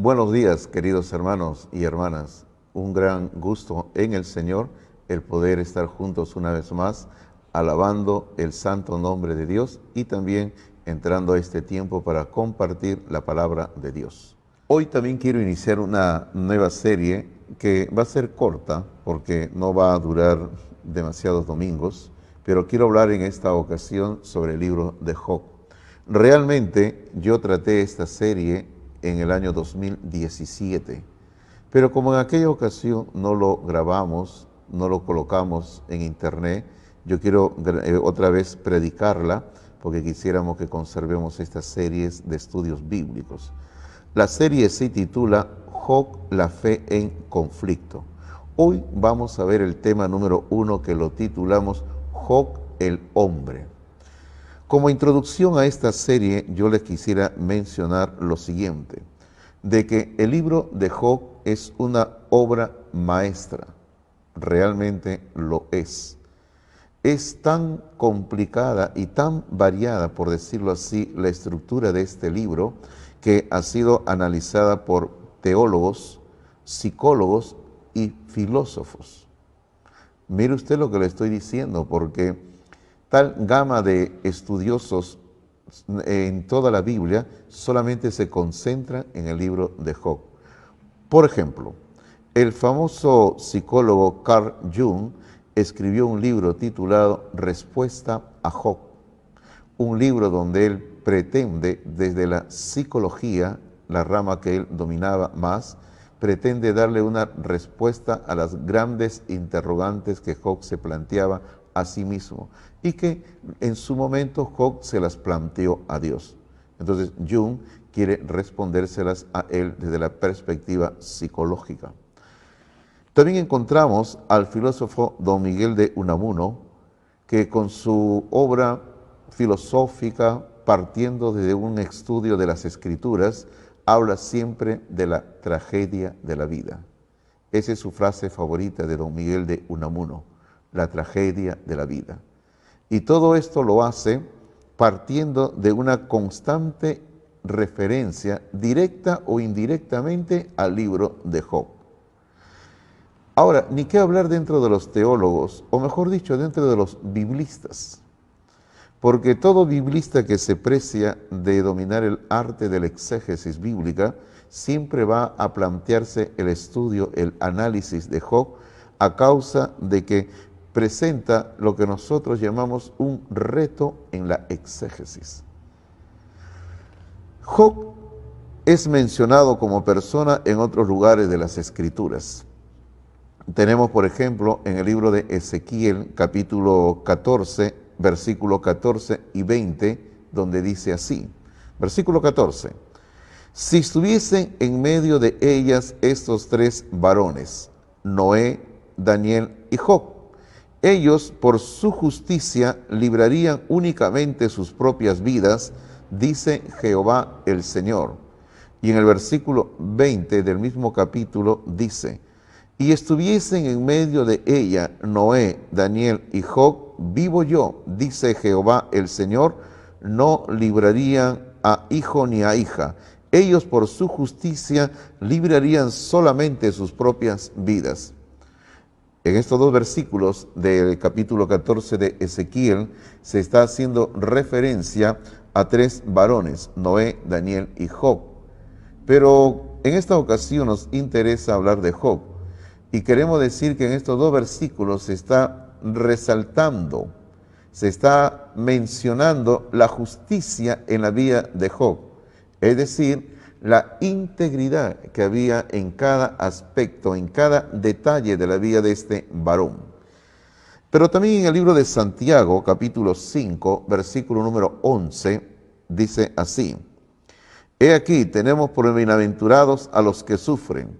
Buenos días, queridos hermanos y hermanas. Un gran gusto en el Señor el poder estar juntos una vez más, alabando el santo nombre de Dios y también entrando a este tiempo para compartir la palabra de Dios. Hoy también quiero iniciar una nueva serie que va a ser corta porque no va a durar demasiados domingos, pero quiero hablar en esta ocasión sobre el libro de Job. Realmente yo traté esta serie en el año 2017, pero como en aquella ocasión no lo grabamos, no lo colocamos en internet, yo quiero otra vez predicarla porque quisiéramos que conservemos estas series de estudios bíblicos. La serie se titula Job, la fe en conflicto. Hoy vamos a ver el tema número 1 que lo titulamos Job el hombre. Como introducción a esta serie, yo les quisiera mencionar lo siguiente, de que el libro de Job es una obra maestra, realmente lo es. Es tan complicada y tan variada, por decirlo así, la estructura de este libro, que ha sido analizada por teólogos, psicólogos y filósofos. Mire usted lo que le estoy diciendo, porque tal gama de estudiosos en toda la Biblia solamente se concentra en el libro de Job. Por ejemplo, el famoso psicólogo Carl Jung escribió un libro titulado Respuesta a Job, un libro donde él pretende, desde la psicología, la rama que él dominaba más, pretende darle una respuesta a las grandes interrogantes que Job se planteaba a sí mismo y que en su momento Job se las planteó a Dios. Entonces Jung quiere respondérselas a él desde la perspectiva psicológica. También encontramos al filósofo Don Miguel de Unamuno, que con su obra filosófica, partiendo desde un estudio de las Escrituras, habla siempre de la tragedia de la vida. Esa es su frase favorita de Don Miguel de Unamuno, la tragedia de la vida. Y todo esto lo hace partiendo de una constante referencia, directa o indirectamente, al libro de Job. Ahora, ni qué hablar dentro de los teólogos, o mejor dicho, dentro de los biblistas, porque todo biblista que se precia de dominar el arte de la exégesis bíblica siempre va a plantearse el estudio, el análisis de Job, a causa de que presenta lo que nosotros llamamos un reto en la exégesis. Job es mencionado como persona en otros lugares de las Escrituras. Tenemos, por ejemplo, en el libro de Ezequiel, capítulo 14, versículo 14 y 20, donde dice así, versículo 14, si estuviesen en medio de ellas estos tres varones, Noé, Daniel y Job, ellos por su justicia librarían únicamente sus propias vidas, dice Jehová el Señor. Y en el versículo 20 del mismo capítulo dice, y estuviesen en medio de ella Noé, Daniel y Job, vivo yo, dice Jehová el Señor, no librarían a hijo ni a hija. Ellos por su justicia librarían solamente sus propias vidas. En estos dos versículos del capítulo 14 de Ezequiel se está haciendo referencia a tres varones, Noé, Daniel y Job. Pero en esta ocasión nos interesa hablar de Job. Y queremos decir que en estos dos versículos se está resaltando, se está mencionando la justicia en la vida de Job. Es decir, la integridad que había en cada aspecto, en cada detalle de la vida de este varón. Pero también en el libro de Santiago, capítulo 5, versículo número 11, dice así, he aquí, tenemos por bienaventurados a los que sufren.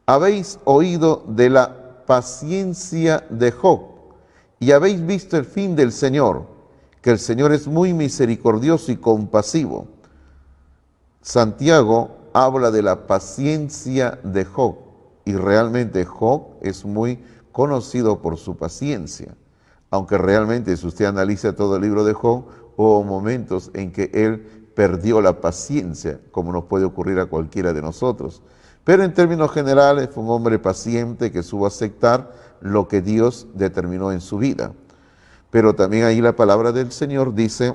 Habéis oído de la paciencia de Job y habéis visto el fin del Señor, que el Señor es muy misericordioso y compasivo. Santiago habla de la paciencia de Job y realmente Job es muy conocido por su paciencia, aunque realmente si usted analiza todo el libro de Job, hubo momentos en que él perdió la paciencia, como nos puede ocurrir a cualquiera de nosotros. Pero en términos generales fue un hombre paciente que supo aceptar lo que Dios determinó en su vida. Pero también ahí la palabra del Señor dice,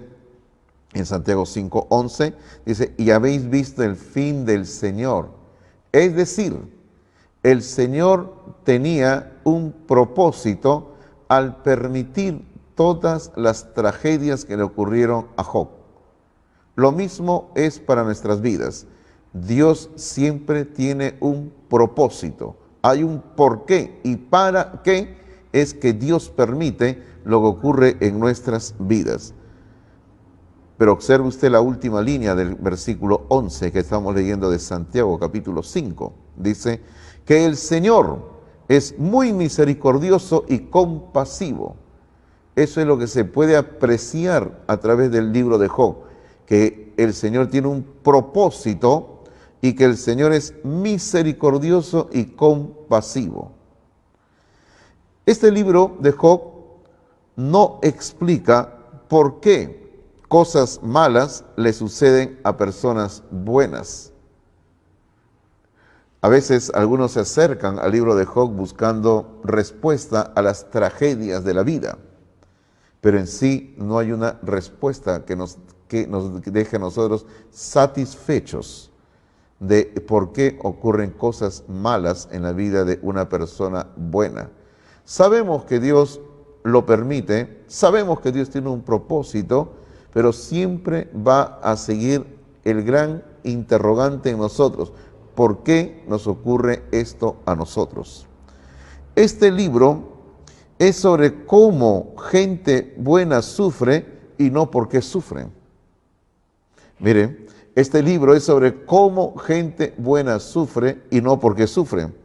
en Santiago 5:11, dice, y habéis visto el fin del Señor. Es decir, el Señor tenía un propósito al permitir todas las tragedias que le ocurrieron a Job. Lo mismo es para nuestras vidas. Dios siempre tiene un propósito. Hay un porqué y para qué es que Dios permite lo que ocurre en nuestras vidas. Pero observe usted la última línea del versículo 11 que estamos leyendo de Santiago capítulo 5. Dice que el Señor es muy misericordioso y compasivo. Eso es lo que se puede apreciar a través del libro de Job, que el Señor tiene un propósito y que el Señor es misericordioso y compasivo. Este libro de Job no explica por qué cosas malas le suceden a personas buenas. A veces algunos se acercan al libro de Job buscando respuesta a las tragedias de la vida, pero en sí no hay una respuesta que nos deje a nosotros satisfechos de por qué ocurren cosas malas en la vida de una persona buena. Sabemos que Dios lo permite, sabemos que Dios tiene un propósito, pero siempre va a seguir el gran interrogante en nosotros. ¿Por qué nos ocurre esto a nosotros? Este libro es sobre cómo gente buena sufre y no por qué sufren. Mire, este libro es sobre cómo gente buena sufre y no por qué sufren.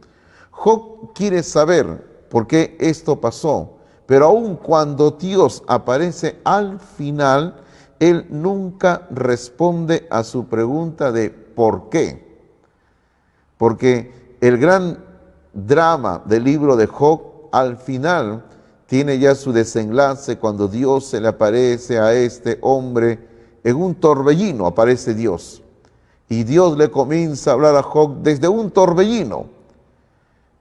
Job quiere saber por qué esto pasó, pero aun cuando Dios aparece al final, Él nunca responde a su pregunta de ¿por qué? Porque el gran drama del libro de Job al final tiene ya su desenlace cuando Dios se le aparece a este hombre en un torbellino, aparece Dios. Y Dios le comienza a hablar a Job desde un torbellino.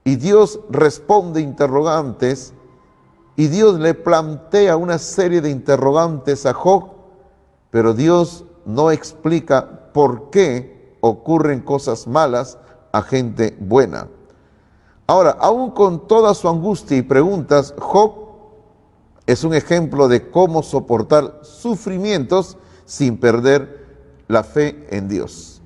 Y Dios responde interrogantes y Dios le plantea una serie de interrogantes a Job, pero Dios no explica por qué ocurren cosas malas a gente buena. Ahora, aún con toda su angustia y preguntas, Job es un ejemplo de cómo soportar sufrimientos sin perder la fe en Dios.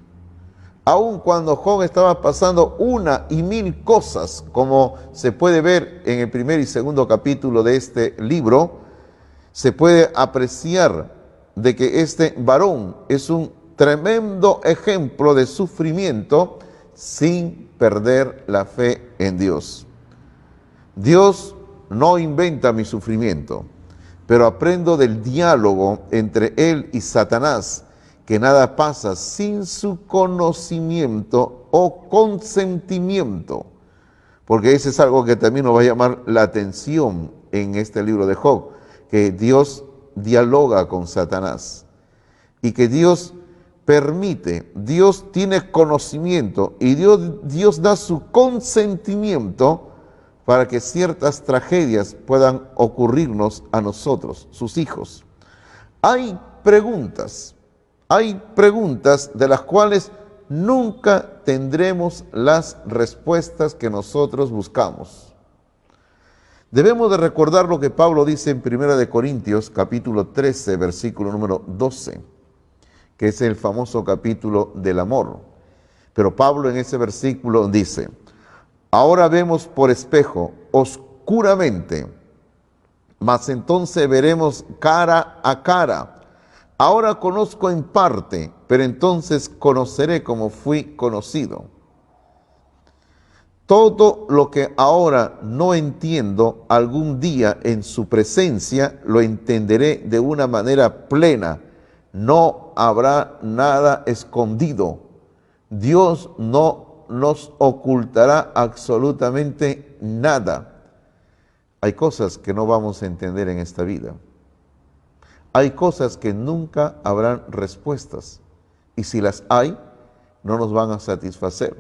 Aun cuando Job estaba pasando una y mil cosas, como se puede ver en el primer y segundo capítulo de este libro, se puede apreciar de que este varón es un tremendo ejemplo de sufrimiento sin perder la fe en Dios. Dios no inventa mi sufrimiento, pero aprendo del diálogo entre Él y Satanás, que nada pasa sin su conocimiento o consentimiento, porque ese es algo que también nos va a llamar la atención en este libro de Job, que Dios dialoga con Satanás y que Dios permite, Dios tiene conocimiento y Dios da su consentimiento para que ciertas tragedias puedan ocurrirnos a nosotros, sus hijos. Hay preguntas de las cuales nunca tendremos las respuestas que nosotros buscamos. Debemos de recordar lo que Pablo dice en 1 Corintios capítulo 13, versículo número 12, que es el famoso capítulo del amor. Pero Pablo en ese versículo dice: ahora vemos por espejo, oscuramente, mas entonces veremos cara a cara. Ahora conozco en parte, pero entonces conoceré como fui conocido. Todo lo que ahora no entiendo, algún día en su presencia lo entenderé de una manera plena. No habrá nada escondido. Dios no nos ocultará absolutamente nada. Hay cosas que no vamos a entender en esta vida. Hay cosas que nunca habrán respuestas. y si las hay, no nos van a satisfacer.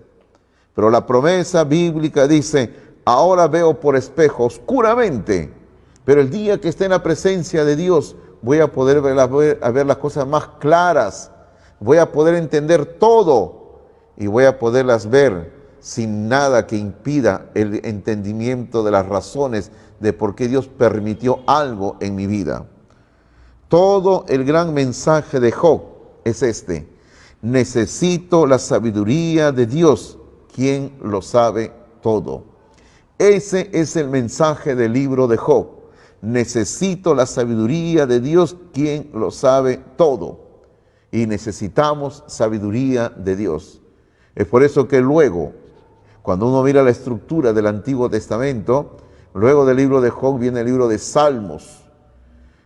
Pero la promesa bíblica dice, ahora veo por espejo oscuramente, pero el día que esté en la presencia de Dios voy a poder ver las cosas más claras, voy a poder entender todo y voy a poderlas ver sin nada que impida el entendimiento de las razones de por qué Dios permitió algo en mi vida. Todo el gran mensaje de Job es este: necesito la sabiduría de Dios, quien lo sabe todo. Ese es el mensaje del libro de Job. Necesito la sabiduría de Dios, quien lo sabe todo. Y necesitamos sabiduría de Dios. Es por eso que luego, cuando uno mira la estructura del Antiguo Testamento, luego del libro de Job viene el libro de Salmos,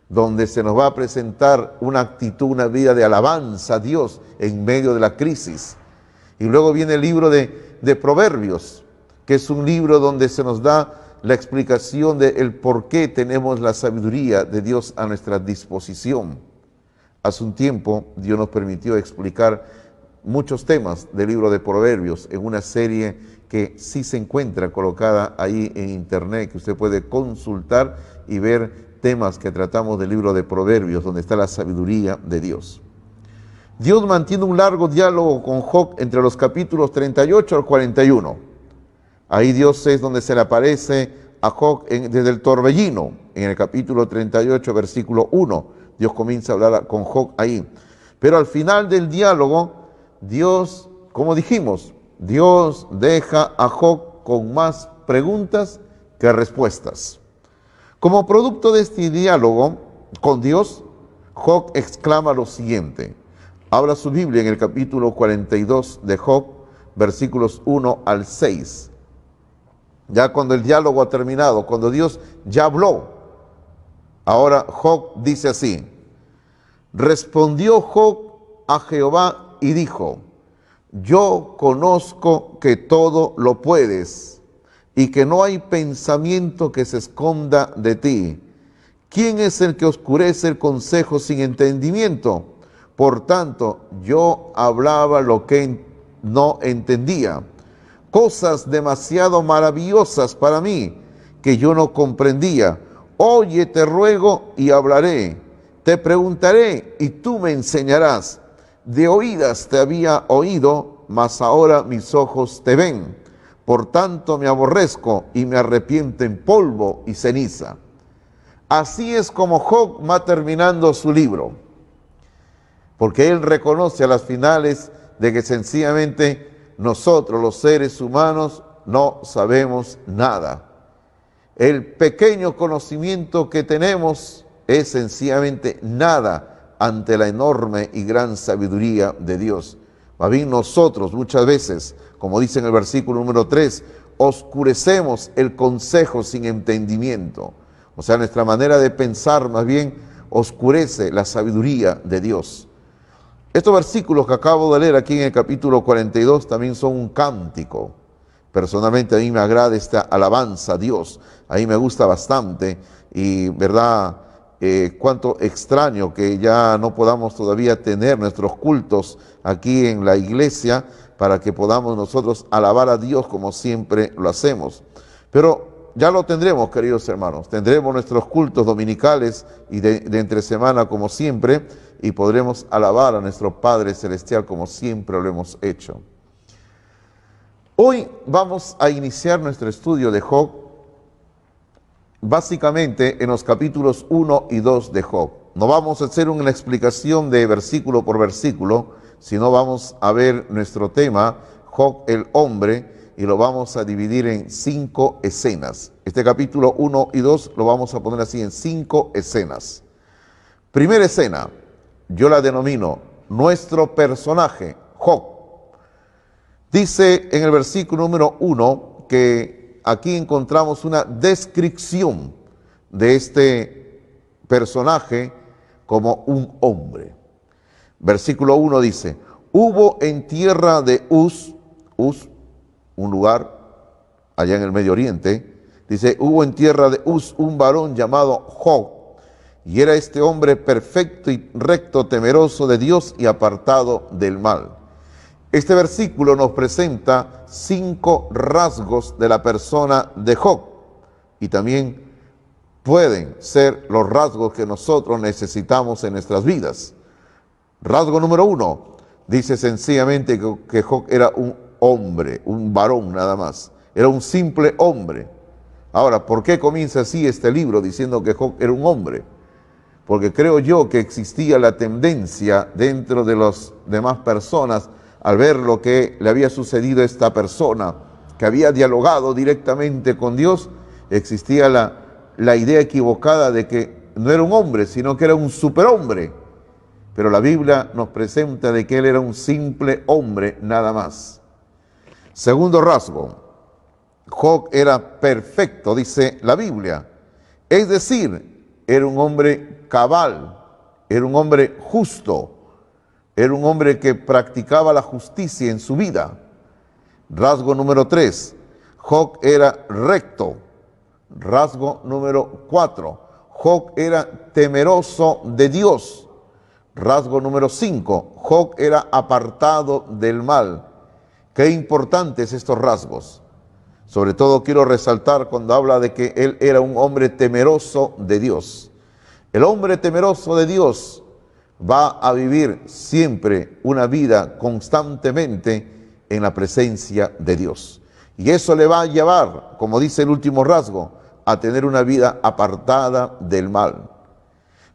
donde se nos va a presentar una actitud, una vida de alabanza a Dios en medio de la crisis. Y luego viene el libro de Proverbios, que es un libro donde se nos da la explicación del por qué tenemos la sabiduría de Dios a nuestra disposición. Hace un tiempo Dios nos permitió explicar muchos temas del libro de Proverbios en una serie que sí se encuentra colocada ahí en internet, que usted puede consultar y ver temas que tratamos del libro de Proverbios, donde está la sabiduría de Dios. Dios mantiene un largo diálogo con Job entre los capítulos 38 al 41. Ahí Dios es donde se le aparece a Job desde el torbellino, en el capítulo 38, versículo 1. Dios comienza a hablar con Job ahí. Pero al final del diálogo, Dios, como dijimos, Dios deja a Job con más preguntas que respuestas. Como producto de este diálogo con Dios, Job exclama lo siguiente. Abra su Biblia en el capítulo 42 de Job, versículos 1 al 6. Ya cuando el diálogo ha terminado, cuando Dios ya habló, ahora Job dice así: respondió Job a Jehová y dijo, yo conozco que todo lo puedes y que no hay pensamiento que se esconda de ti. ¿Quién es el que oscurece el consejo sin entendimiento? Por tanto, yo hablaba lo que no entendía, cosas demasiado maravillosas para mí que yo no comprendía. Oye, te ruego y hablaré, te preguntaré y tú me enseñarás. De oídas te había oído, mas ahora mis ojos te ven. Por tanto me aborrezco y me arrepiento en polvo y ceniza. Así es como Job va terminando su libro, porque él reconoce a las finales de que sencillamente nosotros, los seres humanos, no sabemos nada. El pequeño conocimiento que tenemos es sencillamente nada ante la enorme y gran sabiduría de Dios. Más bien nosotros muchas veces, como dice en el versículo número 3, oscurecemos el consejo sin entendimiento. O sea, nuestra manera de pensar más bien oscurece la sabiduría de Dios. Estos versículos que acabo de leer aquí en el capítulo 42 también son un cántico. Personalmente a mí me agrada esta alabanza a Dios, a mí me gusta bastante y verdad, cuánto extraño que ya no podamos todavía tener nuestros cultos aquí en la iglesia para que podamos nosotros alabar a Dios como siempre lo hacemos. Pero ya lo tendremos, queridos hermanos, tendremos nuestros cultos dominicales y de entre semana como siempre, y podremos alabar a nuestro Padre Celestial como siempre lo hemos hecho. Hoy vamos a iniciar nuestro estudio de Job, básicamente en los capítulos 1 y 2 de Job. No vamos a hacer una explicación de versículo por versículo, sino vamos a ver nuestro tema, Job el hombre, y lo vamos a dividir en 5 escenas. Este capítulo 1 y 2 lo vamos a poner así en 5 escenas. Primera escena, yo la denomino nuestro personaje, Job. Dice en el versículo número 1 que aquí encontramos una descripción de este personaje como un hombre. Versículo 1 dice, hubo en tierra de Uz, un lugar allá en el Medio Oriente, dice, hubo en tierra de Uz un varón llamado Job, y era este hombre perfecto y recto, temeroso de Dios y apartado del mal. Este versículo nos presenta 5 rasgos de la persona de Job, y también pueden ser los rasgos que nosotros necesitamos en nuestras vidas. Rasgo número 1, dice sencillamente que Job era un hombre, un varón nada más, era un simple hombre. Ahora, ¿por qué comienza así este libro diciendo que Job era un hombre? Porque creo yo que existía la tendencia dentro de las demás personas, al ver lo que le había sucedido a esta persona, que había dialogado directamente con Dios, existía la idea equivocada de que no era un hombre, sino que era un superhombre. Pero la Biblia nos presenta de que él era un simple hombre nada más. Segundo rasgo, Job era perfecto, dice la Biblia. Es decir, era un hombre cabal, era un hombre justo, era un hombre que practicaba la justicia en su vida. Rasgo número 3, Job era recto. Rasgo número 4, Job era temeroso de Dios. Rasgo número 5, Job era apartado del mal. Qué importantes estos rasgos. Sobre todo quiero resaltar cuando habla de que él era un hombre temeroso de Dios. El hombre temeroso de Dios va a vivir siempre una vida constantemente en la presencia de Dios. Y eso le va a llevar, como dice el último rasgo, a tener una vida apartada del mal.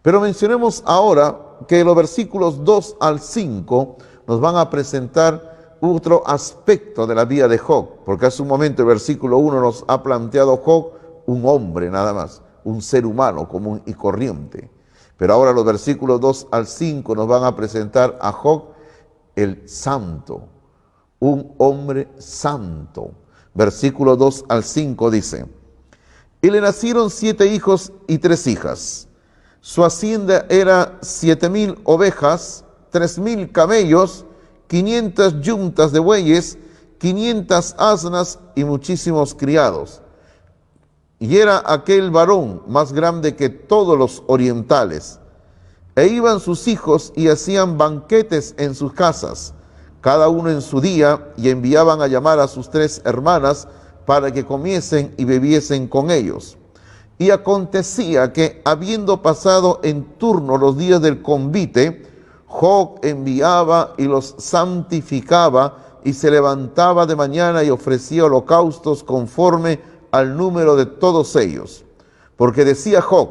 Pero mencionemos ahora que los versículos 2 al 5 nos van a presentar otro aspecto de la vida de Job, porque hace un momento el versículo 1 nos ha planteado Job un hombre nada más, un ser humano común y corriente. Pero ahora los versículos 2 al 5 nos van a presentar a Job el santo, un hombre santo. Versículo 2 al 5 dice: y le nacieron 7 hijos y 3 hijas. Su hacienda era 7,000 ovejas, 3,000 camellos, 500 yuntas de bueyes, 500 asnas y muchísimos criados. Y era aquel varón más grande que todos los orientales. E iban sus hijos y hacían banquetes en sus casas, cada uno en su día, y enviaban a llamar a sus 3 hermanas para que comiesen y bebiesen con ellos. Y acontecía que, habiendo pasado en turno los días del convite, Job enviaba y los santificaba, y se levantaba de mañana y ofrecía holocaustos conforme al número de todos ellos. Porque decía Job: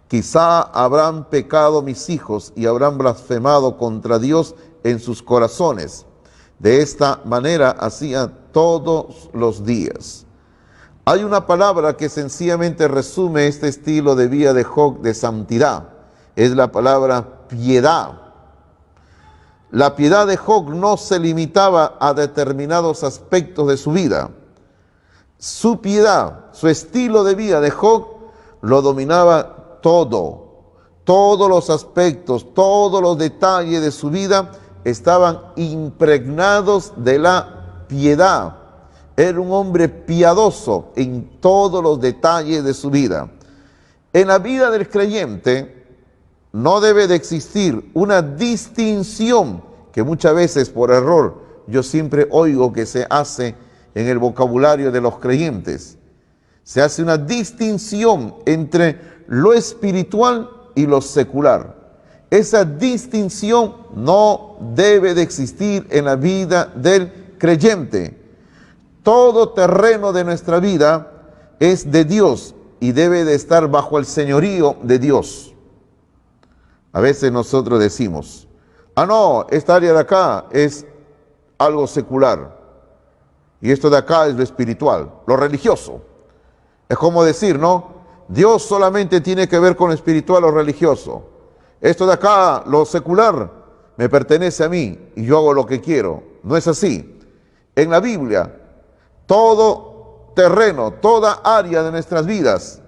quizá habrán pecado mis hijos y habrán blasfemado contra Dios en sus corazones. De esta manera hacía todos los días. Hay una palabra que sencillamente resume este estilo de vida de Job de santidad. Es la palabra piedad. La piedad de Job no se limitaba a determinados aspectos de su vida. Su piedad, su estilo de vida de Job lo dominaba todo. Todos los aspectos, todos los detalles de su vida estaban impregnados de la piedad. Era un hombre piadoso en todos los detalles de su vida. En la vida del creyente no debe de existir una distinción que muchas veces por error yo siempre oigo que se hace en el vocabulario de los creyentes. Se hace una distinción entre lo espiritual y lo secular. Esa distinción no debe de existir en la vida del creyente. Todo terreno de nuestra vida es de Dios y debe de estar bajo el señorío de Dios. A veces nosotros decimos: no, esta área de acá es algo secular y esto de acá es lo espiritual, lo religioso. Es como decir, ¿no? Dios solamente tiene que ver con lo espiritual o religioso. Esto de acá, lo secular, me pertenece a mí y yo hago lo que quiero. No es así. En la Biblia, todo terreno, toda área de nuestras vidas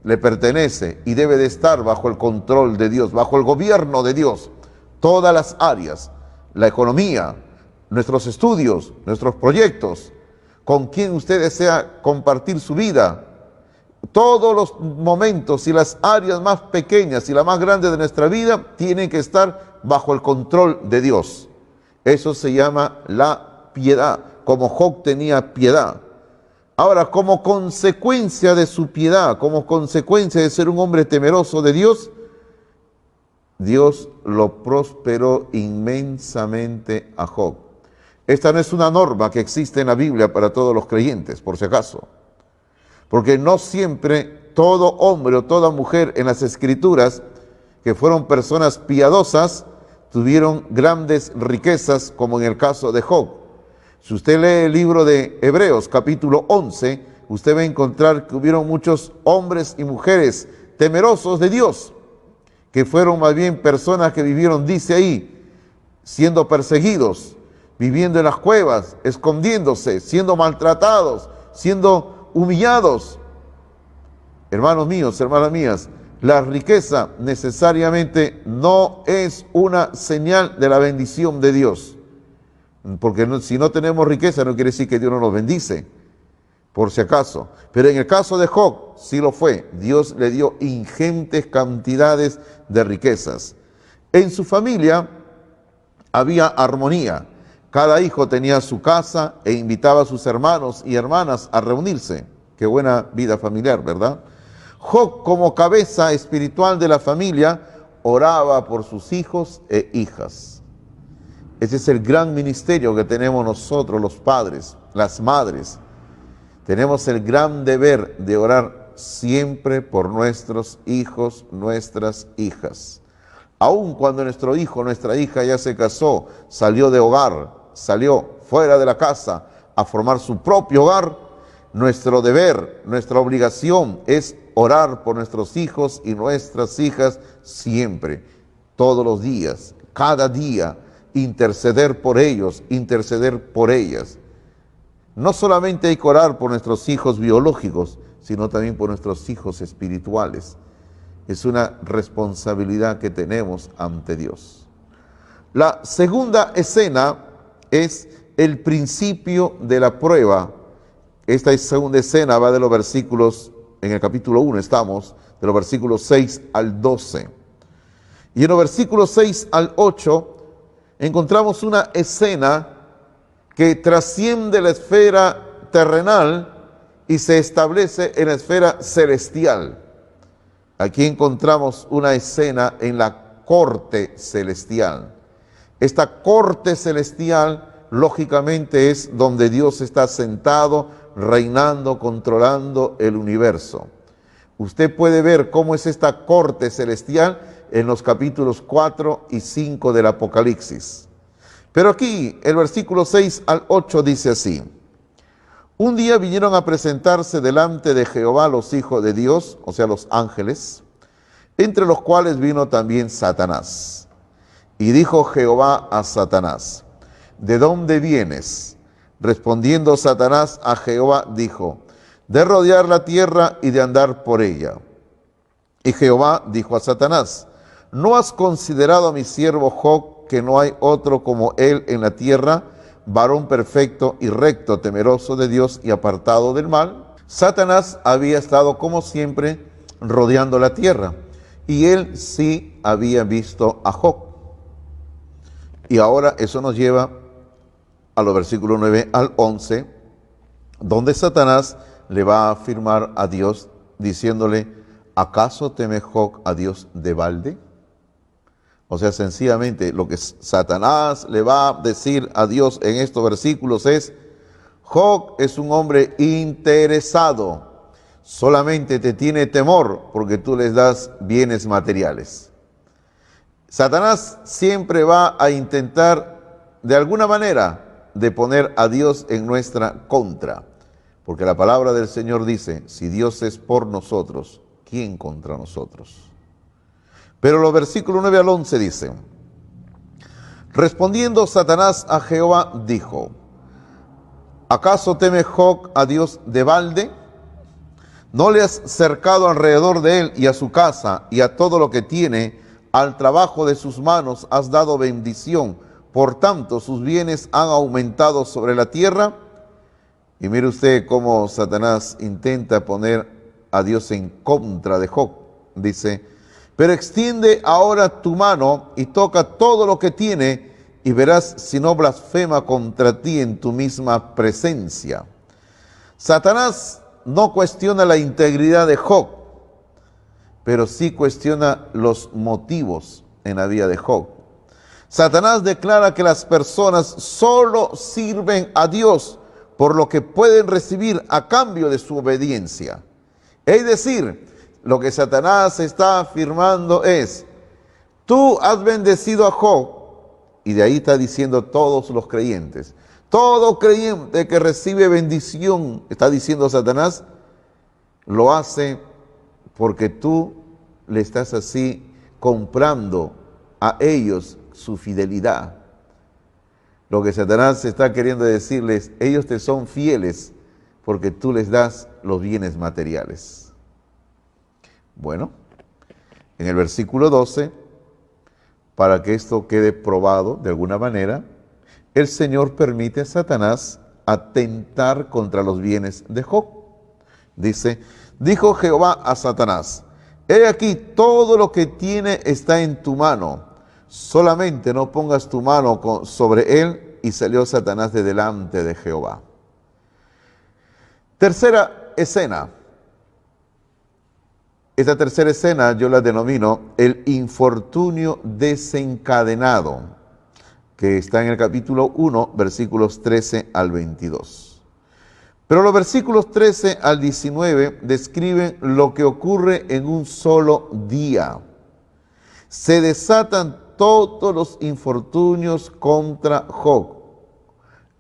le pertenece y debe de estar bajo el control de Dios, bajo el gobierno de Dios. Todas las áreas, la economía, nuestros estudios, nuestros proyectos, con quien usted desea compartir su vida, todos los momentos y las áreas más pequeñas y las más grandes de nuestra vida tienen que estar bajo el control de Dios. Eso se llama la piedad, como Job tenía piedad. Ahora, como consecuencia de su piedad, como consecuencia de ser un hombre temeroso de Dios, Dios lo prosperó inmensamente a Job. Esta no es una norma que existe en la Biblia para todos los creyentes, por si acaso. Porque no siempre todo hombre o toda mujer en las Escrituras que fueron personas piadosas tuvieron grandes riquezas, como en el caso de Job. Si usted lee el libro de Hebreos, capítulo 11, usted va a encontrar que hubieron muchos hombres y mujeres temerosos de Dios, que fueron más bien personas que vivieron, dice ahí, siendo perseguidos, viviendo en las cuevas, escondiéndose, siendo maltratados, siendo humillados. Hermanos míos, hermanas mías, la riqueza necesariamente no es una señal de la bendición de Dios. Porque si no tenemos riqueza no quiere decir que Dios no nos bendice, por si acaso. Pero en el caso de Job sí lo fue. Dios le dio ingentes cantidades de riquezas. En su familia había armonía. Cada hijo tenía su casa e invitaba a sus hermanos y hermanas a reunirse. Qué buena vida familiar, ¿verdad? Job, como cabeza espiritual de la familia, oraba por sus hijos e hijas. Ese es el gran ministerio que tenemos nosotros, los padres, las madres. Tenemos el gran deber de orar siempre por nuestros hijos, nuestras hijas. Aun cuando nuestro hijo, nuestra hija ya se casó, salió de hogar, salió fuera de la casa a formar su propio hogar, nuestro deber, nuestra obligación es orar por nuestros hijos y nuestras hijas siempre, todos los días, cada día, interceder por ellos, interceder por ellas. No solamente hay que orar por nuestros hijos biológicos, sino también por nuestros hijos espirituales. Es una responsabilidad que tenemos ante Dios. La segunda escena es el principio de la prueba. Esta segunda escena va de los versículos, en el capítulo 1 estamos, de los versículos 6 al 12. Y en los versículos 6 al 8 encontramos una escena que trasciende la esfera terrenal y se establece en la esfera celestial. Aquí encontramos una escena en la corte celestial. Esta corte celestial, lógicamente, es donde Dios está sentado, reinando, controlando el universo. Usted puede ver cómo es esta corte celestial en los capítulos 4 y 5 del Apocalipsis. Pero aquí, el versículo 6 al 8 dice así: un día vinieron a presentarse delante de Jehová los hijos de Dios, o sea, los ángeles, entre los cuales vino también Satanás. Y dijo Jehová a Satanás: ¿de dónde vienes? Respondiendo Satanás a Jehová, dijo: de rodear la tierra y de andar por ella. Y Jehová dijo a Satanás: ¿no has considerado a mi siervo Job, que no hay otro como él en la tierra, varón perfecto y recto, temeroso de Dios y apartado del mal? Satanás había estado, como siempre, rodeando la tierra, y él sí había visto a Job. Y ahora eso nos lleva a los versículos 9 al 11, donde Satanás le va a afirmar a Dios, diciéndole: ¿acaso teme Job a Dios de balde? O sea, sencillamente lo que Satanás le va a decir a Dios en estos versículos es: Job es un hombre interesado, solamente te tiene temor porque tú les das bienes materiales. Satanás siempre va a intentar de alguna manera de poner a Dios en nuestra contra, porque la palabra del Señor dice: si Dios es por nosotros, ¿quién contra nosotros? Pero los versículos 9 al 11 dicen: respondiendo Satanás a Jehová, dijo: ¿acaso teme Job a Dios de balde? ¿No le has cercado alrededor de él y a su casa y a todo lo que tiene? Al trabajo de sus manos has dado bendición, por tanto sus bienes han aumentado sobre la tierra. Y mire usted cómo Satanás intenta poner a Dios en contra de Job. Dice, pero extiende ahora tu mano y toca todo lo que tiene y verás si no blasfema contra ti en tu misma presencia. Satanás no cuestiona la integridad de Job, pero sí cuestiona los motivos en la vida de Job. Satanás declara que las personas solo sirven a Dios por lo que pueden recibir a cambio de su obediencia. Es decir, lo que Satanás está afirmando es, tú has bendecido a Job, y de ahí está diciendo todos los creyentes. Todo creyente que recibe bendición, está diciendo Satanás, lo hace porque tú le estás así comprando a ellos su fidelidad. Lo que Satanás está queriendo decirles, ellos te son fieles porque tú les das los bienes materiales. Bueno, en el versículo 12, para que esto quede probado de alguna manera, el Señor permite a Satanás atentar contra los bienes de Job. Dice, dijo Jehová a Satanás, he aquí todo lo que tiene está en tu mano, solamente no pongas tu mano sobre él. Y salió Satanás de delante de Jehová. Tercera escena. Esta tercera escena yo la denomino el infortunio desencadenado, que está en el capítulo 1, versículos 13 al 22. Pero los versículos 13 al 19 describen lo que ocurre en un solo día. Se desatan todos los infortunios contra Job.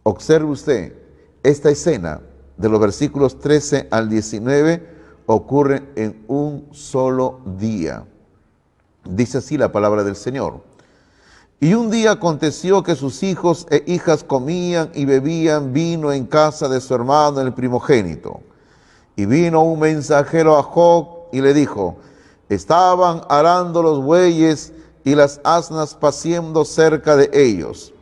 Observe usted, esta escena de los versículos 13 al 19 ocurre en un solo día. Dice así la palabra del Señor. Y un día aconteció que sus hijos e hijas comían y bebían vino en casa de su hermano el primogénito. Y vino un mensajero a Job y le dijo, estaban arando los bueyes y las asnas paciendo cerca de ellos.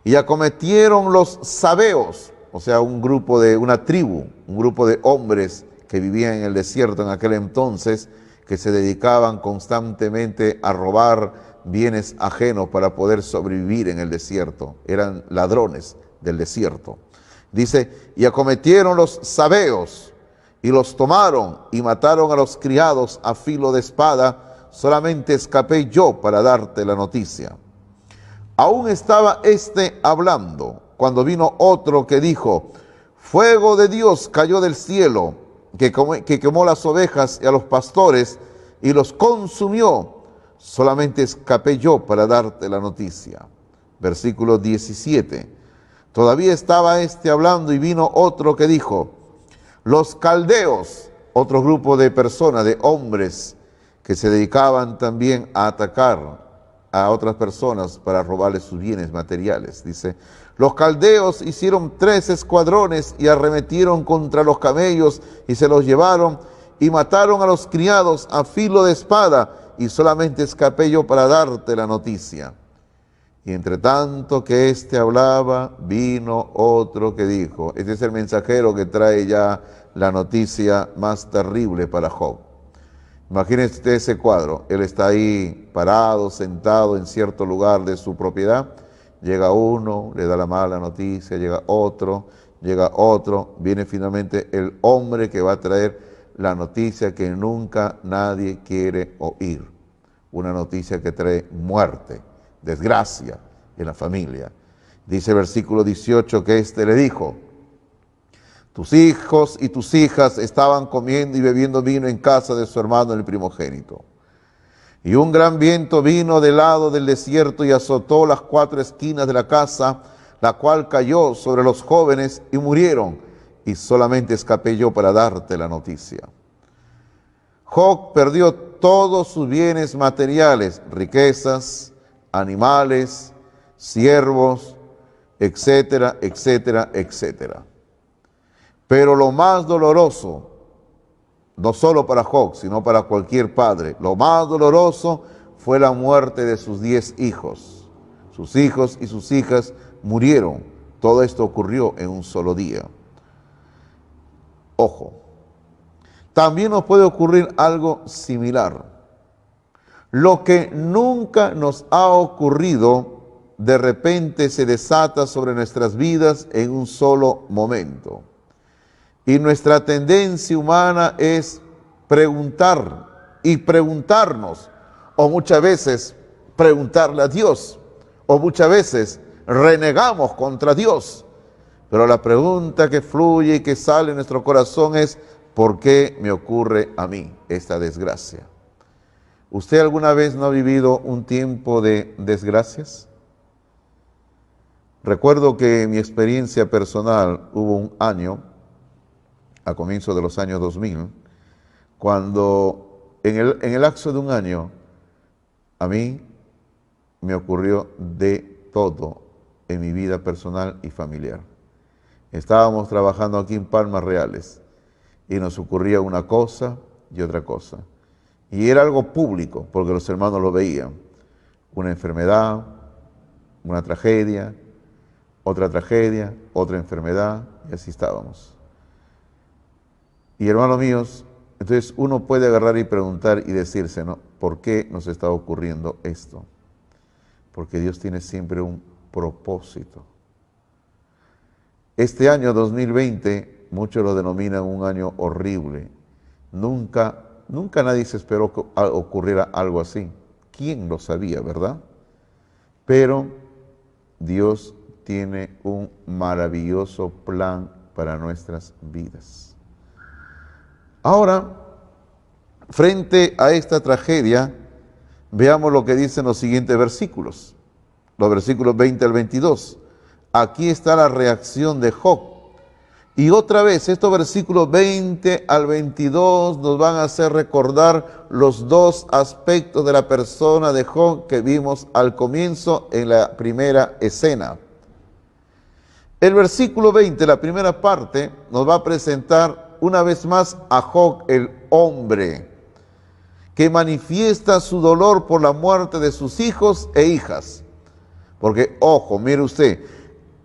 Y acometieron los sabeos, o sea, una tribu, un grupo de hombres que vivían en el desierto en aquel entonces, que se dedicaban constantemente a robar bienes ajenos para poder sobrevivir en el desierto. Eran ladrones del desierto. Dice, y acometieron los sabeos y los tomaron y mataron a los criados a filo de espada. Solamente escapé yo para darte la noticia. Aún estaba éste hablando, cuando vino otro que dijo, fuego de Dios cayó del cielo, que quemó las ovejas y a los pastores, y los consumió. Solamente escapé yo para darte la noticia. Versículo 17. Todavía estaba éste hablando, y vino otro que dijo, los caldeos, otro grupo de personas, de hombres, que se dedicaban también a atacar a otras personas para robarles sus bienes materiales. Dice, los caldeos hicieron 3 escuadrones y arremetieron contra los camellos y se los llevaron y mataron a los criados a filo de espada, y solamente escapé yo para darte la noticia. Y entre tanto que éste hablaba, vino otro que dijo, este es el mensajero que trae ya la noticia más terrible para Job. Imagínense usted ese cuadro, él está ahí parado, sentado en cierto lugar de su propiedad, llega uno, le da la mala noticia, llega otro, viene finalmente el hombre que va a traer la noticia que nunca nadie quiere oír, una noticia que trae muerte, desgracia en la familia. Dice el versículo 18 que éste le dijo, tus hijos y tus hijas estaban comiendo y bebiendo vino en casa de su hermano el primogénito. Y un gran viento vino del lado del desierto y azotó las 4 esquinas de la casa, la cual cayó sobre los jóvenes y murieron, y solamente escapé yo para darte la noticia. Job perdió todos sus bienes materiales, riquezas, animales, siervos, etcétera, etcétera, etcétera. Pero lo más doloroso, no solo para Job, sino para cualquier padre, lo más doloroso fue la muerte de sus 10 hijos. Sus hijos y sus hijas murieron. Todo esto ocurrió en un solo día. Ojo, también nos puede ocurrir algo similar. Lo que nunca nos ha ocurrido, de repente se desata sobre nuestras vidas en un solo momento. Y nuestra tendencia humana es preguntar y preguntarnos, o muchas veces preguntarle a Dios, o muchas veces renegamos contra Dios. Pero la pregunta que fluye y que sale en nuestro corazón es, ¿por qué me ocurre a mí esta desgracia? ¿Usted alguna vez no ha vivido un tiempo de desgracias? Recuerdo que en mi experiencia personal hubo un año, a comienzos de los años 2000, cuando en el lapso de un año a mí me ocurrió de todo en mi vida personal y familiar. Estábamos trabajando aquí en Palmas Reales y nos ocurría una cosa y otra cosa. Y era algo público, porque los hermanos lo veían. Una enfermedad, una tragedia, otra enfermedad, y así estábamos. Y hermanos míos, entonces uno puede agarrar y preguntar y decirse, ¿no? ¿Por qué nos está ocurriendo esto? Porque Dios tiene siempre un propósito. Este año 2020, muchos lo denominan un año horrible. Nunca nadie se esperó que ocurriera algo así. ¿Quién lo sabía, verdad? Pero Dios tiene un maravilloso plan para nuestras vidas. Ahora, frente a esta tragedia, veamos lo que dicen los siguientes versículos. Los versículos 20 al 22. Aquí está la reacción de Job. Y otra vez, estos versículos 20 al 22 nos van a hacer recordar los dos aspectos de la persona de Job que vimos al comienzo en la primera escena. El versículo 20, la primera parte, nos va a presentar una vez más a Job, el hombre, que manifiesta su dolor por la muerte de sus hijos e hijas. Porque, ojo, mire usted,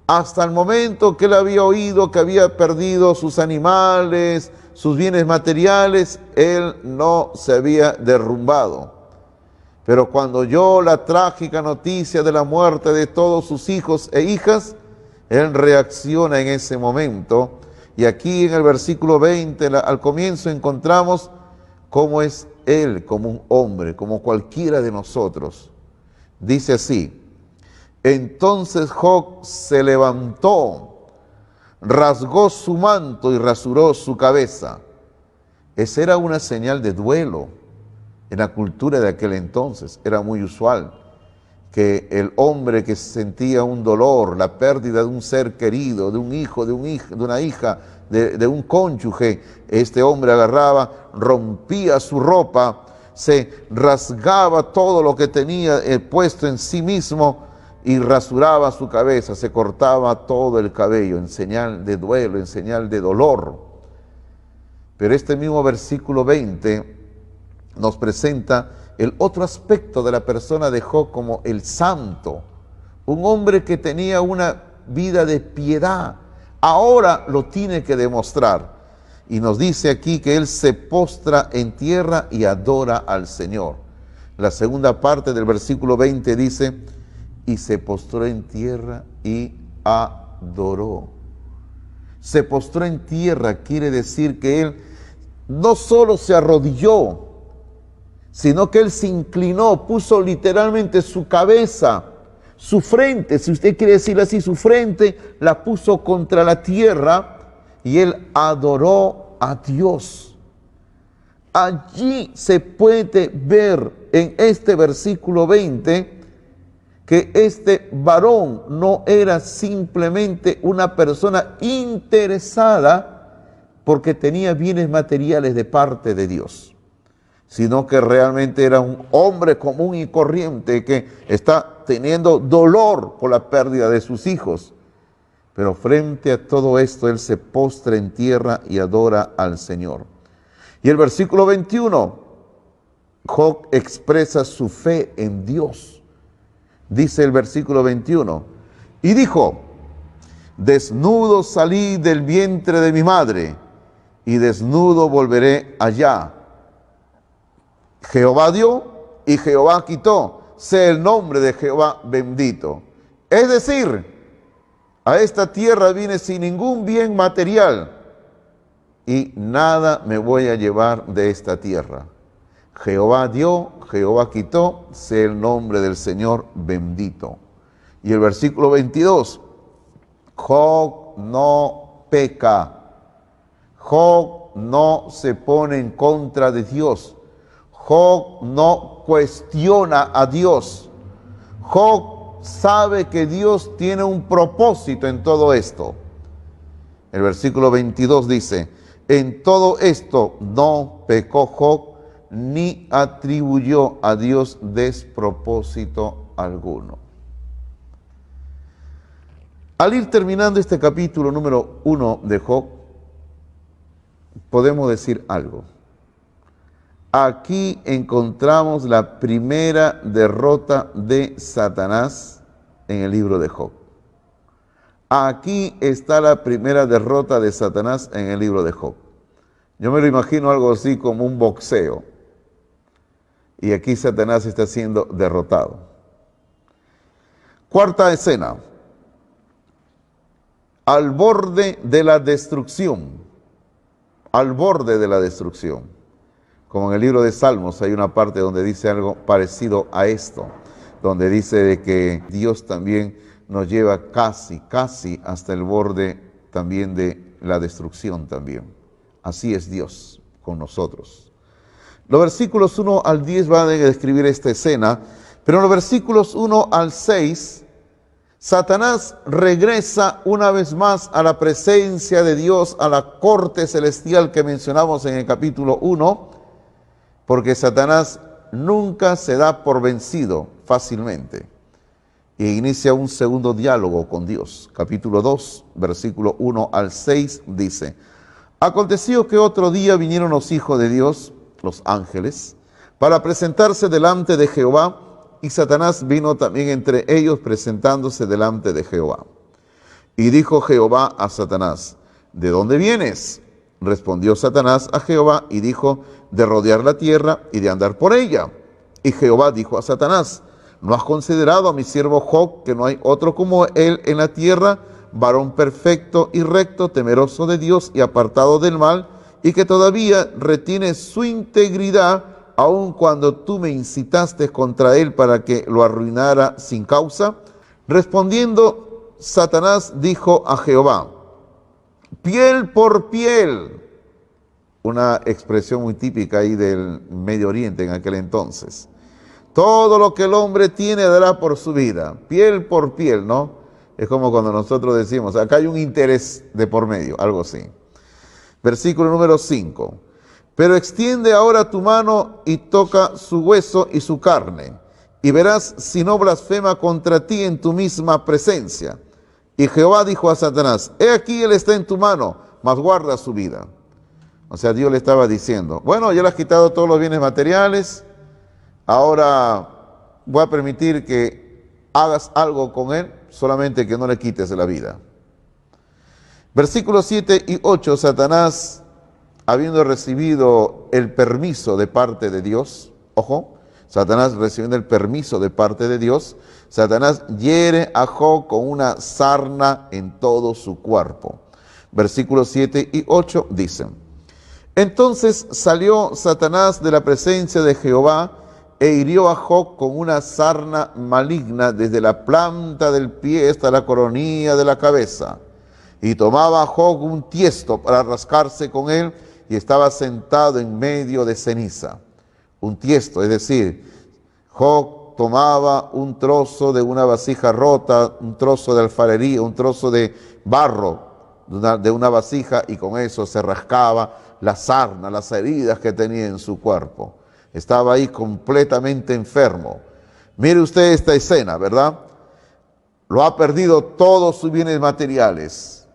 hasta el momento que él había oído que había perdido sus animales, sus bienes materiales, él no se había derrumbado. Pero cuando oyó la trágica noticia de la muerte de todos sus hijos e hijas, él reacciona en ese momento. Y aquí en el versículo 20, al comienzo, encontramos cómo es él como un hombre, como cualquiera de nosotros. Dice así: entonces Job se levantó, rasgó su manto y rasuró su cabeza. Esa era una señal de duelo. En la cultura de aquel entonces era muy usual que el hombre que sentía un dolor, la pérdida de un ser querido, de un hijo, de una hija, de un cónyuge, este hombre agarraba, rompía su ropa, se rasgaba todo lo que tenía puesto en sí mismo y rasuraba su cabeza, se cortaba todo el cabello en señal de duelo, en señal de dolor. Pero este mismo versículo 20 nos presenta el otro aspecto de la persona de Job como el santo, un hombre que tenía una vida de piedad. Ahora lo tiene que demostrar. Y nos dice aquí que él se postra en tierra y adora al Señor. La segunda parte del versículo 20 dice: y se postró en tierra y adoró. Se postró en tierra quiere decir que él no solo se arrodilló, sino que él se inclinó, puso literalmente su cabeza, su frente, si usted quiere decirlo así, su frente la puso contra la tierra y él adoró a Dios. Allí se puede ver en este versículo 20 que este varón no era simplemente una persona interesada porque tenía bienes materiales de parte de Dios, sino que realmente era un hombre común y corriente que está teniendo dolor por la pérdida de sus hijos. Pero frente a todo esto, él se postra en tierra y adora al Señor. Y el versículo 21, Job expresa su fe en Dios. Dice el versículo 21, y dijo: desnudo salí del vientre de mi madre, y desnudo volveré allá. Jehová dio y Jehová quitó, sea el nombre de Jehová bendito. Es decir, a esta tierra vine sin ningún bien material y nada me voy a llevar de esta tierra. Jehová dio, Jehová quitó, sea el nombre del Señor bendito. Y el versículo 22, Job no peca, Job no se pone en contra de Dios, Job no cuestiona a Dios, Job sabe que Dios tiene un propósito en todo esto. El versículo 22 dice, en todo esto no pecó Job, ni atribuyó a Dios despropósito alguno. Al ir terminando este capítulo número 1 de Job, podemos decir algo. Aquí encontramos la primera derrota de Satanás en el libro de Job. Aquí está la primera derrota de Satanás en el libro de Job. Yo me lo imagino algo así como un boxeo. Y aquí Satanás está siendo derrotado. Cuarta escena. Al borde de la destrucción. Al borde de la destrucción. Como en el libro de Salmos hay una parte donde dice algo parecido a esto, donde dice de que Dios también nos lleva casi hasta el borde también de la destrucción también. Así es Dios con nosotros. Los versículos 1 al 10 van a describir esta escena, pero en los versículos 1 al 6, Satanás regresa una vez más a la presencia de Dios, a la corte celestial que mencionamos en el capítulo 1, porque Satanás nunca se da por vencido fácilmente. E inicia un segundo diálogo con Dios. Capítulo 2, versículo 1 al 6 dice, aconteció que otro día vinieron los hijos de Dios, los ángeles, para presentarse delante de Jehová, y Satanás vino también entre ellos presentándose delante de Jehová. Y dijo Jehová a Satanás, ¿de dónde vienes? Respondió Satanás a Jehová y dijo, de rodear la tierra y de andar por ella. Y Jehová dijo a Satanás, ¿no has considerado a mi siervo Job, que no hay otro como él en la tierra, varón perfecto y recto, temeroso de Dios y apartado del mal, y que todavía retiene su integridad, aun cuando tú me incitaste contra él para que lo arruinara sin causa? Respondiendo, Satanás dijo a Jehová, piel por piel, una expresión muy típica ahí del Medio Oriente en aquel entonces. Todo lo que el hombre tiene dará por su vida, piel por piel, ¿no? Es como cuando nosotros decimos, acá hay un interés de por medio, algo así. Versículo número 5. Pero extiende ahora tu mano y toca su hueso y su carne, y verás si no blasfema contra ti en tu misma presencia. Y Jehová dijo a Satanás, he aquí él está en tu mano, mas guarda su vida. O sea, Dios le estaba diciendo, bueno, ya le has quitado todos los bienes materiales, ahora voy a permitir que hagas algo con él, solamente que no le quites la vida. Versículos 7 y 8, Satanás, habiendo recibido el permiso de parte de Dios, ojo, Satanás recibiendo el permiso de parte de Dios, Satanás hiere a Job con una sarna en todo su cuerpo. Versículos 7 y 8 dicen, entonces salió Satanás de la presencia de Jehová e hirió a Job con una sarna maligna desde la planta del pie hasta la coronilla de la cabeza. Y tomaba a Job un tiesto para rascarse con él, y estaba sentado en medio de ceniza. Un tiesto, es decir, Job tomaba un trozo de una vasija rota, un trozo de alfarería, un trozo de barro de una vasija, y con eso se rascaba la sarna, las heridas que tenía en su cuerpo. Estaba ahí completamente enfermo. Mire usted esta escena, ¿verdad? Lo ha perdido todos sus bienes materiales.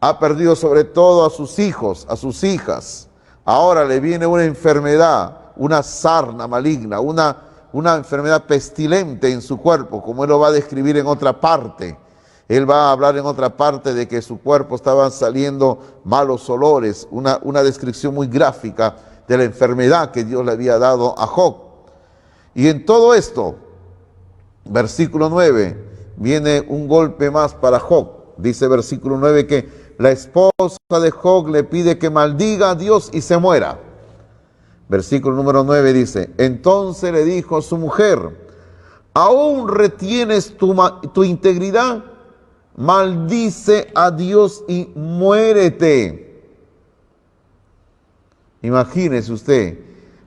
Ha perdido sobre todo a sus hijos, a sus hijas. Ahora le viene una enfermedad, una sarna maligna, una enfermedad pestilente en su cuerpo, como él lo va a describir en otra parte. Él va a hablar en otra parte de que su cuerpo estaban saliendo malos olores, una descripción muy gráfica de la enfermedad que Dios le había dado a Job. Y en todo esto, versículo 9, viene un golpe más para Job. Dice versículo 9 que la esposa de Job le pide que maldiga a Dios y se muera. Versículo número 9 dice, entonces le dijo a su mujer, ¿aún retienes tu integridad? Maldice a Dios y muérete. Imagínese usted,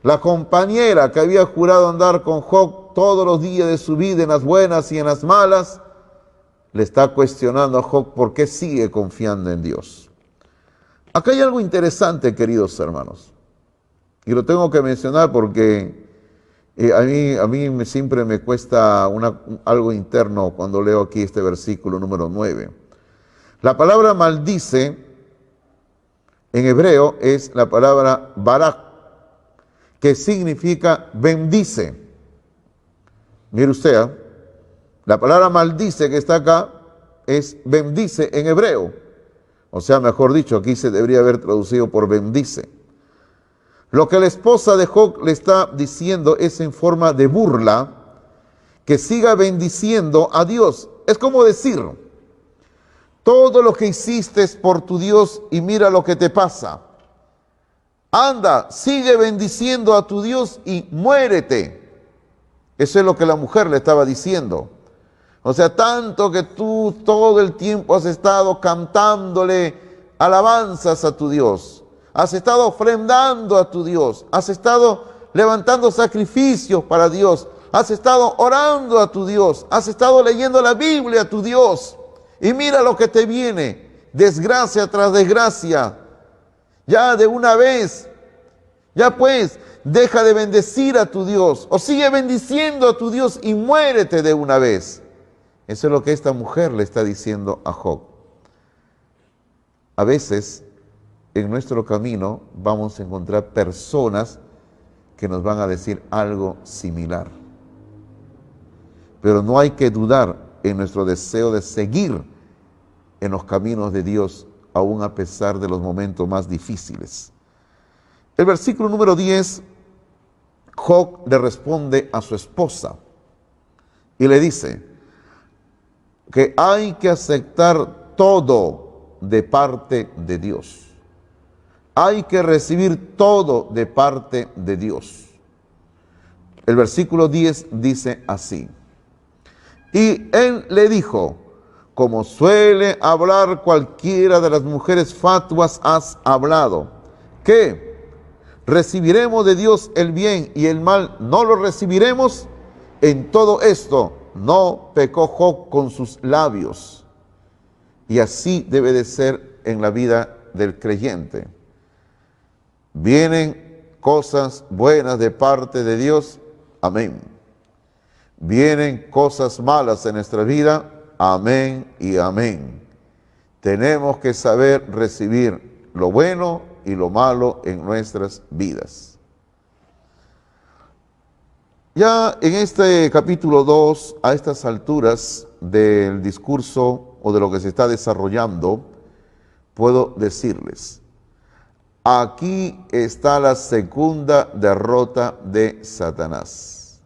la compañera que había jurado andar con Job todos los días de su vida, en las buenas y en las malas, le está cuestionando a Job por qué sigue confiando en Dios. Acá hay algo interesante, queridos hermanos, y lo tengo que mencionar porque a mí siempre me cuesta algo interno cuando leo aquí este versículo número 9. La palabra maldice en hebreo es la palabra barak, que significa bendice. Mire usted, la palabra maldice que está acá es bendice en hebreo. O sea, mejor dicho, aquí se debería haber traducido por bendice. Lo que la esposa de Job le está diciendo es en forma de burla, que siga bendiciendo a Dios. Es como decir, todo lo que hiciste es por tu Dios y mira lo que te pasa. Anda, sigue bendiciendo a tu Dios y muérete. Eso es lo que la mujer le estaba diciendo. O sea, tanto que tú todo el tiempo has estado cantándole alabanzas a tu Dios. Has estado ofrendando a tu Dios, has estado levantando sacrificios para Dios, has estado orando a tu Dios, has estado leyendo la Biblia a tu Dios. Y mira lo que te viene, desgracia tras desgracia. Ya de una vez, ya pues, deja de bendecir a tu Dios, o sigue bendiciendo a tu Dios y muérete de una vez. Eso es lo que esta mujer le está diciendo a Job. A veces, en nuestro camino vamos a encontrar personas que nos van a decir algo similar. Pero no hay que dudar en nuestro deseo de seguir en los caminos de Dios, aún a pesar de los momentos más difíciles. El versículo número 10, Job le responde a su esposa y le dice que hay que aceptar todo de parte de Dios. Hay que recibir todo de parte de Dios. El versículo 10 dice así. Y él le dijo, como suele hablar cualquiera de las mujeres fatuas, has hablado. ¿Qué? ¿Recibiremos de Dios el bien y el mal no lo recibiremos? En todo esto no pecó Job con sus labios. Y así debe de ser en la vida del creyente. Vienen cosas buenas de parte de Dios, amén. Vienen cosas malas en nuestra vida, amén y amén. Tenemos que saber recibir lo bueno y lo malo en nuestras vidas. Ya en este capítulo 2, a estas alturas del discurso o de lo que se está desarrollando, puedo decirles, aquí está la segunda derrota de Satanás.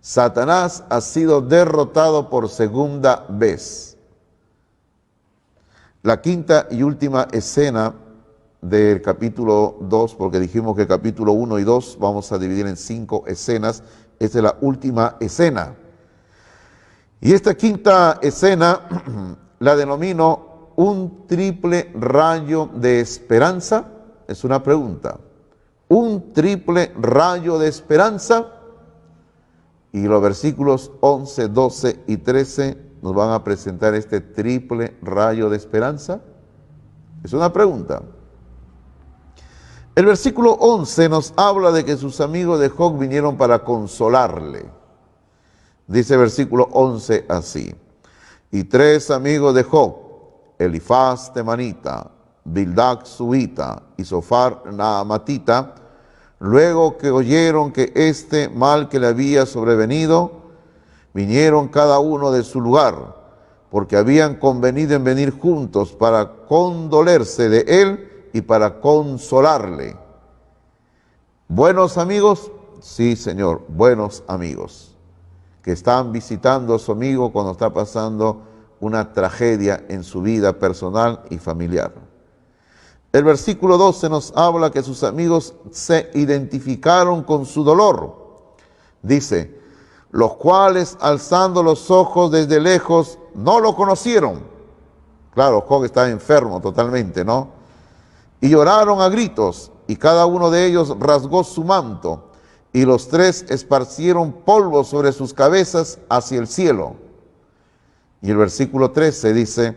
Satanás ha sido derrotado por segunda vez. La quinta y última escena del capítulo 2, porque dijimos que el capítulo 1 y 2 vamos a dividir en 5 escenas. Esta es la última escena. Y esta quinta escena la denomino un triple rayo de esperanza. Es una pregunta. Un triple rayo de esperanza. Y los versículos 11, 12 y 13 nos van a presentar este triple rayo de esperanza. Es una pregunta. El versículo 11 nos habla de que sus amigos de Job vinieron para consolarle. Dice el versículo 11 así. Y 3 amigos de Job, Elifaz temanita, Bildad suita y Sofar naamatita, luego que oyeron que este mal que le había sobrevenido, vinieron cada uno de su lugar, porque habían convenido en venir juntos para condolerse de él y para consolarle. ¿Buenos amigos? Sí, Señor, buenos amigos, que están visitando a su amigo cuando está pasando una tragedia en su vida personal y familiar. El versículo 12 nos habla que sus amigos se identificaron con su dolor. Dice, los cuales alzando los ojos desde lejos no lo conocieron. Claro, Job estaba enfermo totalmente, ¿no? Y lloraron a gritos, y cada uno de ellos rasgó su manto, y los tres esparcieron polvo sobre sus cabezas hacia el cielo. Y el versículo 13 dice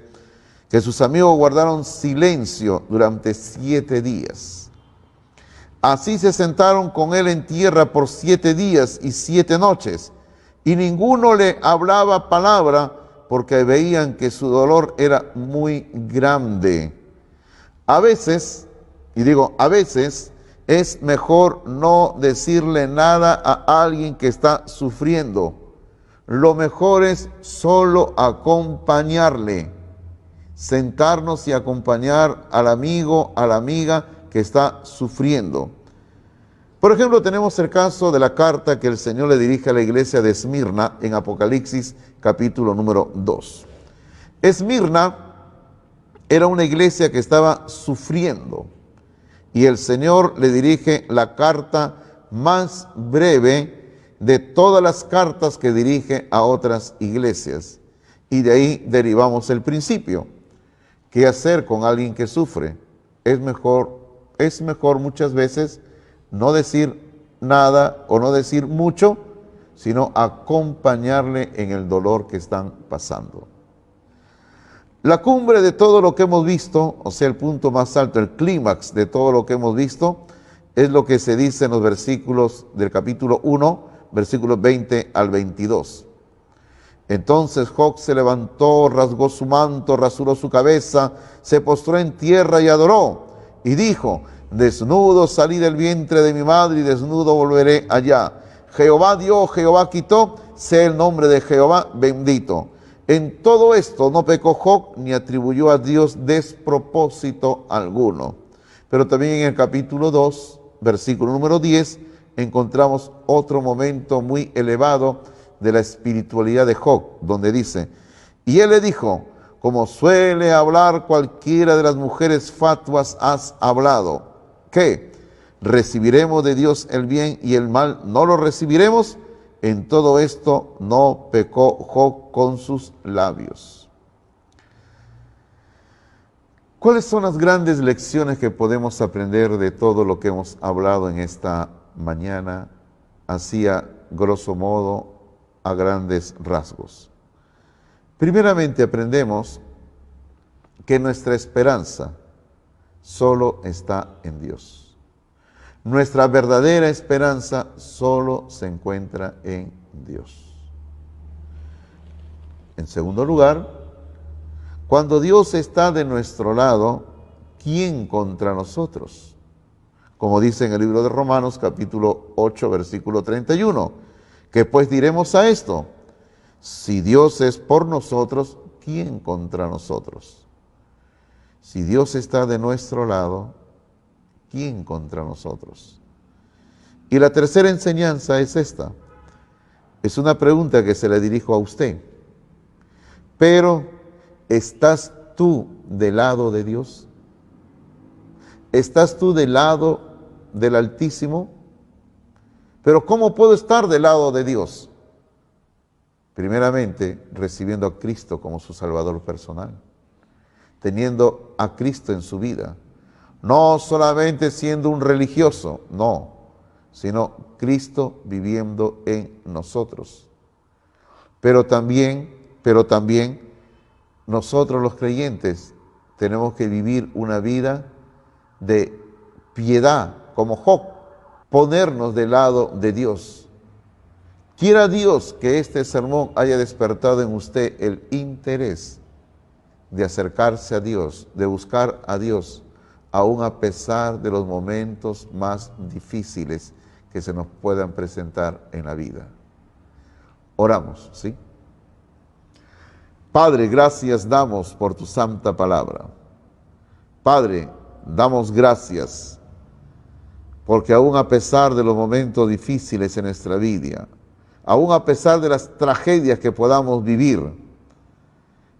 que sus amigos guardaron silencio durante 7 días. Así se sentaron con él en tierra por 7 días y 7 noches, y ninguno le hablaba palabra, porque veían que su dolor era muy grande. A veces, y digo a veces, es mejor no decirle nada a alguien que está sufriendo. Lo mejor es solo acompañarle, sentarnos y acompañar al amigo, a la amiga que está sufriendo. Por ejemplo, tenemos el caso de la carta que el Señor le dirige a la iglesia de Esmirna en Apocalipsis capítulo número 2. Esmirna era una iglesia que estaba sufriendo y el Señor le dirige la carta más breve de todas las cartas que dirige a otras iglesias. Y de ahí derivamos el principio. ¿Qué hacer con alguien que sufre? Es mejor muchas veces no decir nada o no decir mucho, sino acompañarle en el dolor que están pasando. La cumbre de todo lo que hemos visto, o sea, el punto más alto, el clímax de todo lo que hemos visto, es lo que se dice en los versículos del capítulo 1, versículos 20 al 22. Entonces Job se levantó, rasgó su manto, rasuró su cabeza, se postró en tierra y adoró, y dijo, desnudo salí del vientre de mi madre y desnudo volveré allá. Jehová dio, Jehová quitó, sea el nombre de Jehová bendito. En todo esto no pecó Job ni atribuyó a Dios despropósito alguno. Pero también en el capítulo 2, versículo número 10, encontramos otro momento muy elevado de la espiritualidad de Job, donde dice, y él le dijo, como suele hablar cualquiera de las mujeres fatuas has hablado. ¿Qué? ¿Recibiremos de Dios el bien y el mal no lo recibiremos? En todo esto no pecó Job con sus labios. ¿Cuáles son las grandes lecciones que podemos aprender de todo lo que hemos hablado en esta mañana? Así a grosso modo, a grandes rasgos. Primeramente aprendemos que nuestra esperanza solo está en Dios. Nuestra verdadera esperanza solo se encuentra en Dios. En segundo lugar, cuando Dios está de nuestro lado, ¿quién contra nosotros? Como dice en el libro de Romanos, capítulo 8, versículo 31. ¿Qué pues diremos a esto? Si Dios es por nosotros, ¿quién contra nosotros? Si Dios está de nuestro lado, ¿quién contra nosotros? Y la tercera enseñanza es esta. Es una pregunta que se le dirijo a usted. Pero, ¿estás tú del lado de Dios? ¿Estás tú del lado del Altísimo? Pero ¿cómo puedo estar del lado de Dios? Primeramente, recibiendo a Cristo como su Salvador personal, teniendo a Cristo en su vida, no solamente siendo un religioso, no, sino Cristo viviendo en nosotros. Pero también nosotros los creyentes tenemos que vivir una vida de piedad, como Job, ponernos del lado de Dios. Quiera Dios que este sermón haya despertado en usted el interés de acercarse a Dios, de buscar a Dios, aún a pesar de los momentos más difíciles que se nos puedan presentar en la vida. Oramos, ¿sí? Padre, gracias damos por tu santa palabra. Padre, damos gracias porque aún a pesar de los momentos difíciles en nuestra vida, aún a pesar de las tragedias que podamos vivir,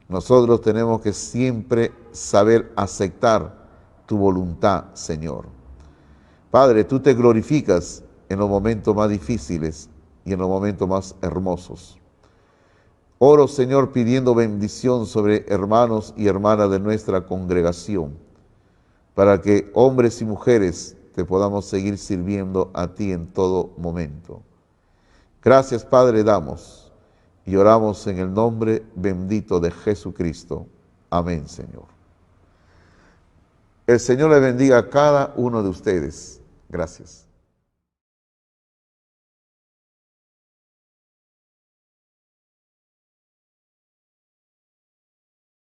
nosotros tenemos que siempre saber aceptar tu voluntad, Señor. Padre, tú te glorificas en los momentos más difíciles y en los momentos más hermosos. Oro, Señor, pidiendo bendición sobre hermanos y hermanas de nuestra congregación, para que hombres y mujeres te podamos seguir sirviendo a ti en todo momento. Gracias, Padre, damos y oramos en el nombre bendito de Jesucristo. Amén, Señor. El Señor le bendiga a cada uno de ustedes. Gracias.